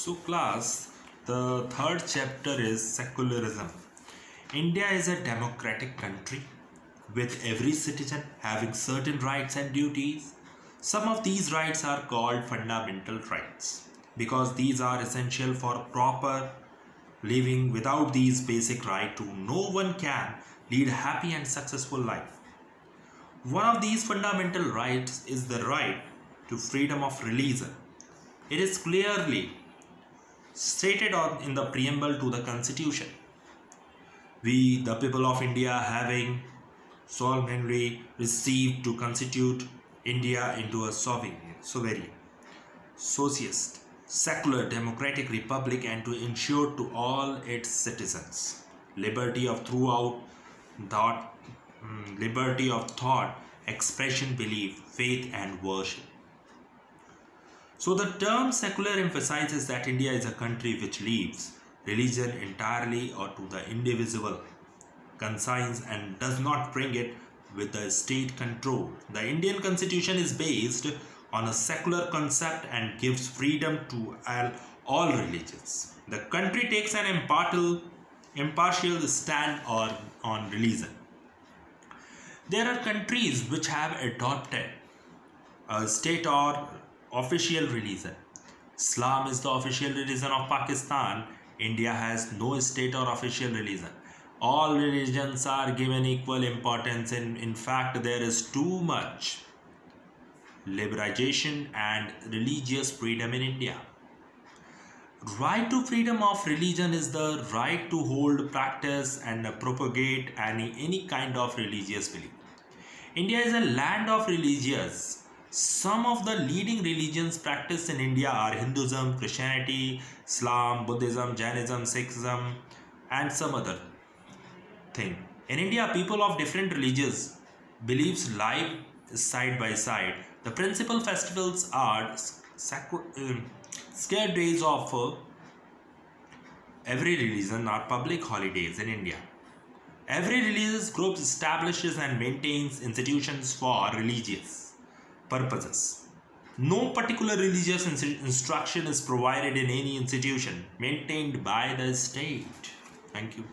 So class, the third chapter is secularism. India is a democratic country with every citizen having certain rights and duties. Some of these rights are called fundamental rights because these are essential for proper living. Without these basic rights, no one can lead a happy and successful life. One of these fundamental rights is the right to freedom of religion. It is clearly stated in the preamble to the Constitution. We, the people of India, having solemnly received to constitute India into a sovereign, socialist, secular, democratic republic and to ensure to all its citizens liberty of liberty of thought, expression, belief, faith and worship. So the term secular emphasizes that India is a country which leaves religion entirely or to the individual conscience and does not bring it with the state control. The Indian Constitution is based on a secular concept and gives freedom to all religions. The country takes an impartial stand on religion. There are countries which have adopted a state or official religion. Islam is the official religion of Pakistan. India has no state or official religion. All religions are given equal importance and in fact there is too much liberalization and religious freedom in India. Right to freedom of religion is the right to hold, practice and propagate any kind of religious belief. India is a land of religions. Some of the leading religions practiced in India are Hinduism, Christianity, Islam, Buddhism, Jainism, Sikhism and some other thing. In India, people of different religious beliefs live side by side. The principal festivals are sacred days of every religion are public holidays in India. Every religious group establishes and maintains institutions for religious purposes. No particular religious instruction is provided in any institution maintained by the state. Thank you.